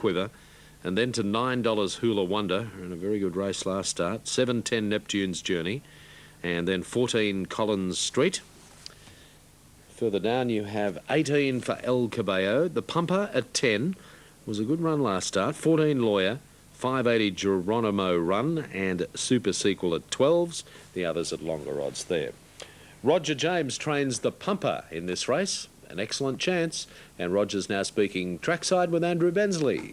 Quiver. And then to $9 Hula Wonder, in a very good race last start. 7.10 Neptune's Journey. And then 14 Collins Street. Further down you have 18 for El Cabello. The Pumper at 10 was a good run last start. 14 Lawyer. 580 Geronimo Run and Super Sequel at 12s. The others at longer odds there. Roger James trains the Pumper in this race. An excellent chance. And Roger's now speaking trackside with Andrew Bensley.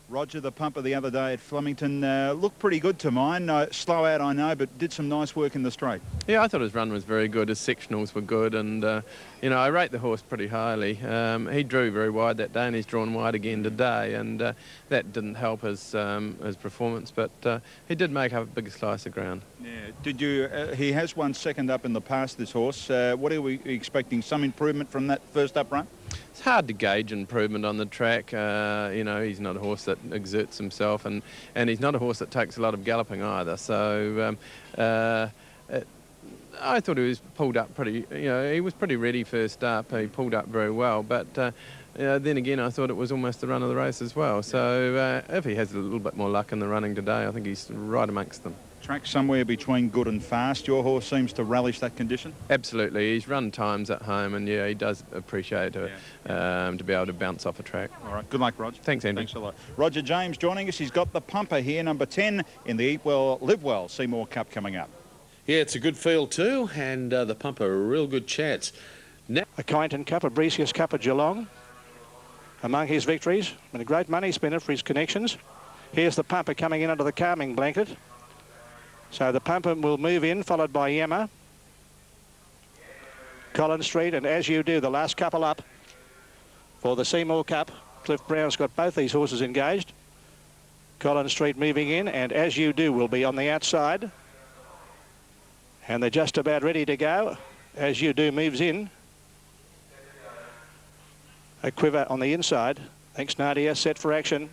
Roger, the Pumper the other day at Flemington looked pretty good to mine. Slow out, I know, but did some nice work in the straight. Yeah, I thought his run was very good. His sectionals were good, and you know, I rate the horse pretty highly. He drew very wide that day, and he's drawn wide again today, and that didn't help his performance, but he did make up a big slice of ground. Yeah. Did you? He has won second up in the past, this horse. What are we expecting? Some improvement from that first up run? It's hard to gauge improvement on the track. You know, he's not a horse that exerts himself, and he's not a horse that takes a lot of galloping either. So I thought he was pulled up pretty, you know, he was pretty ready first up. He pulled up very well, but then again, I thought it was almost the run of the race as well. So if he has a little bit more luck in the running today, I think he's right amongst them. Track somewhere between good and fast. Your horse seems to relish that condition. Absolutely. He's run times at home, and yeah, he does appreciate to be able to bounce off a track. All right. Good luck, Roger. Thanks, Andrew. Thanks a lot. Roger James joining us. He's got the Pumper here, number 10 in the Eat Well, Live Well Seymour Cup coming up. Yeah, it's a good field too, and the Pumper a real good chance. Now a Kyneton Cup, a Brecius Cup at Geelong. Among his victories, and a great money spinner for his connections. Here's the Pumper coming in under the calming blanket. So the Pumper will move in, followed by Yemma, Collins Street, and As You Do, the last couple up for the Seymour Cup. Cliff Brown's got both these horses engaged. Collins Street moving in, and As You Do will be on the outside. And they're just about ready to go. As You Do moves in. A Quiver on the inside. Thanks, Nadia, set for action.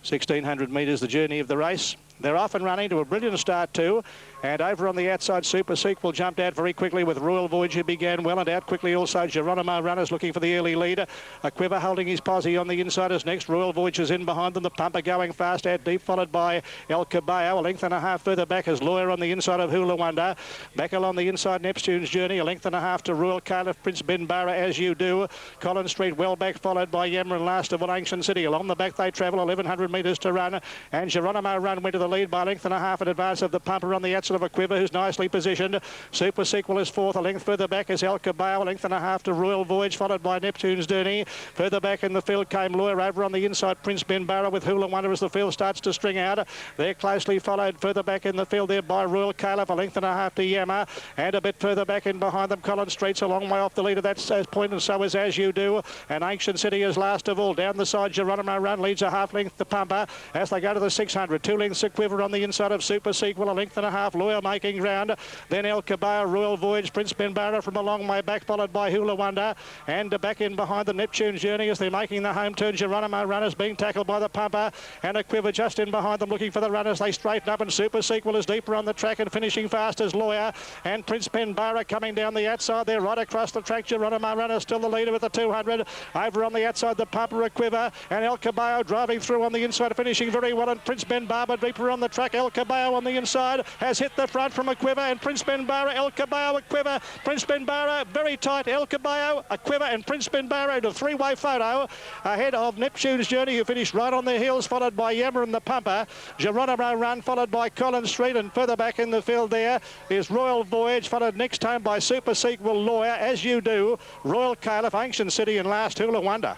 1,600 metres, the journey of the race. They're off and running to a brilliant start too. And over on the outside, Super Sequel jumped out very quickly with Royal Voyage, who began well, and out quickly also Geronimo Runners looking for the early leader. A Quiver holding his posse on the inside is next. Royal Voyage is in behind them. The Pumper going fast out deep, followed by El Cabello. A length and a half further back is Lawyer on the inside of Hula Wonder. Back along the inside, Neptune's Journey. A length and a half to Royal Caliph, Prince Ben Barra, As You Do. Collins Street well back, followed by Yemma, and last of all Ancient City. Along the back they travel, 1,100 metres to run. And Geronimo Run went to the lead by a length and a half in advance of the Pumper on the outside of a Quiver, who's nicely positioned. Super Sequel is fourth. A length further back is El Cabello. A length and a half to Royal Voyage, followed by Neptune's Journey. Further back in the field came Lawyer. Over on the inside, Prince Ben Barra with Hula Wonder as the field starts to string out. They're closely followed further back in the field there by Royal Caliph. A length and a half to Yemma. And a bit further back in behind them, Collins Street's a long way off the lead of that point, and so is As You Do. And Ancient City is last of all. Down the side, Geronimo Run leads a half length to Pumper as they go to the 600. 2 lengths a Quiver on the inside of Super Sequel. A length and a half, Lawyer making ground. Then El Cabello, Royal Voyage, Prince Ben Barra from a long way back, followed by Hula Wonder. And back in behind the Neptune's Journey as they're making the home turn. Geronimo Runners being tackled by the Pumper. And a Quiver just in behind them looking for the runners. They straighten up, and Super Sequel is deeper on the track and finishing fast as Lawyer. And Prince Ben Barra coming down the outside there, right across the track. Geronimo Runners still the leader with the 200. Over on the outside, the Pumper, a Quiver. And El Cabello driving through on the inside, finishing very well. And Prince Ben Barra deeper on the track. El Cabello on the inside has hit the front from a Quiver, and Prince Ben Barra, El Cabello, a Quiver. Prince Ben Barra very tight. El Cabello, a Quiver, and Prince Ben Barra in a three-way photo ahead of Neptune's Journey, who finished right on their heels, followed by Yemma and the Pumper. Geronimo Run followed by Collins Street, and further back in the field there is Royal Voyage, followed next home by Super Sequel, Lawyer, As You Do, Royal Caliph, Ancient City, and last Hula Wonder.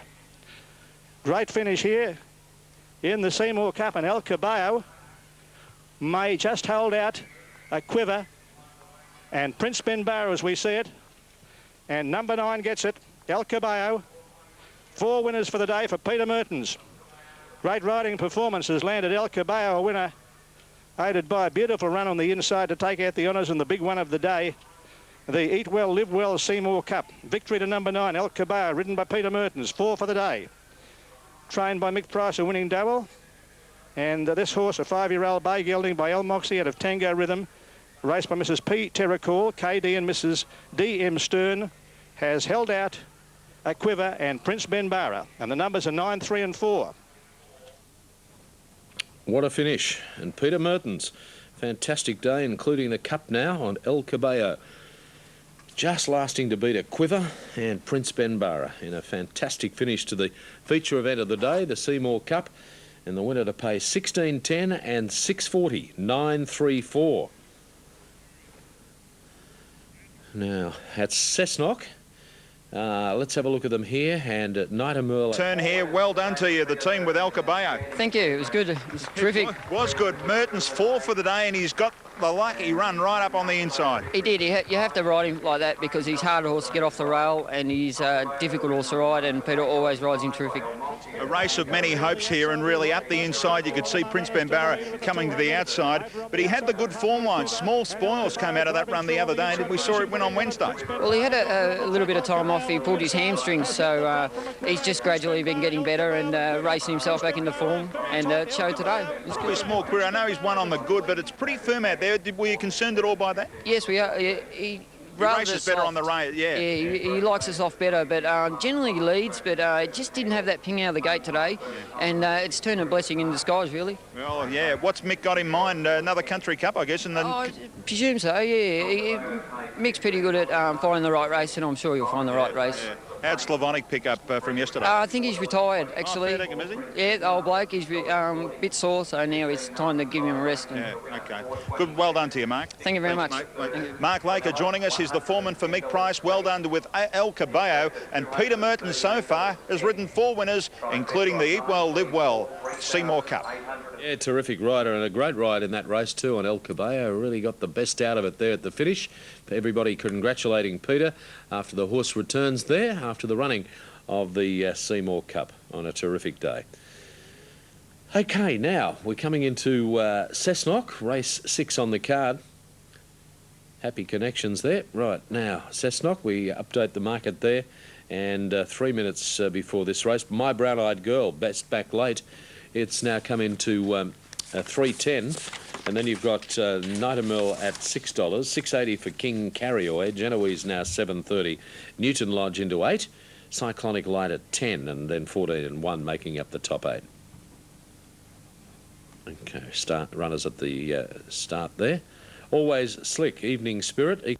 Great finish here in the Seymour Cup, and El Cabello may just hold out a Quiver, and Prince Ben Barra as we see it, and number 9 gets it, El Cabello. 4 winners for the day for Peter Mertens. Great riding performance has landed El Cabello a winner, aided by a beautiful run on the inside to take out the honours in the big one of the day, the Eat Well, Live Well Seymour Cup. Victory to number 9, El Cabello, ridden by Peter Mertens. 4 for the day. Trained by Mick Price, a winning Dowell. And this horse, a 5-year-old bay gelding by El Moxie out of Tango Rhythm, raced by Mrs. P. Terracall, KD and Mrs. D.M. Stern, has held out Quiver and Prince Benbara. And the numbers are 9, 3 and 4. What a finish. And Peter Mertens, fantastic day, including the cup now on El Caballo. Just lasting to beat a Quiver and Prince Benbara in a fantastic finish to the feature event of the day, the Seymour Cup, and the winner to pay 16.10 and 6.40, 9.34. Now, at Cessnock, let's have a look at them here, and at Nightingale. Turn here, well done to you, the team with El Caballo. Thank you, it was good, it was terrific. It was good. Mertens 4 for the day, and he's got the lucky run right up on the inside. He did, you have to ride him like that because he's hard horse to get off the rail and he's a difficult horse to ride, and Peter always rides him terrific. A race of many hopes here, and really up the inside you could see Prince Benbara coming to the outside, but he had the good form line. Small Spoils came out of that run the other day, and we saw it win on Wednesday. Well, he had a little bit of time off. He pulled his hamstrings, so he's just gradually been getting better and racing himself back into form, and it showed today. It's good. A small career. I know he's won on the good, but it's pretty firm out there. Were you concerned at all by that? Yes, we are. He races better on the race, yeah. Yeah, he likes us off better, but generally he leads, but just didn't have that ping out of the gate today, and it's turned a blessing in disguise, really. Well, yeah. What's Mick got in mind? Another country cup, I guess, and then. I presume so, yeah. Mick's pretty good at finding the right race, and I'm sure he'll find the right race. Yeah. How'd Slavonic pick up from yesterday? I think he's retired, actually. Oh, fair dinkum, is he? Yeah, the old bloke. He's a bit sore, so now it's time to give him a rest. And Yeah, okay. Good, well done to you, Mark. Thank you very much. Mate. Thank you. Mark Laker joining us. He's the foreman for Mick Price. Well done with El Caballo. And Peter Mertens so far has ridden 4 winners, including the Eat Well, Live Well Seymour Cup. Yeah, terrific rider, and a great ride in that race too on El Caballo. Really got the best out of it there at the finish. Everybody congratulating Peter after the horse returns there after the running of the Seymour Cup on a terrific day. Okay, now we're coming into Cessnock, race 6 on the card. Happy connections there. Right, now Cessnock, we update the market there, and 3 minutes before this race, My Brown Eyed Girl, best back late. It's now come into 3.10, and then you've got Nightingale at $6, $6.80 for King Carrioy, Genoese now $7.30, Newton Lodge into 8, Cyclonic Light at 10, and then 14 and 1 making up the top 8. Okay, runners at the start there. Always Slick, Evening Spirit.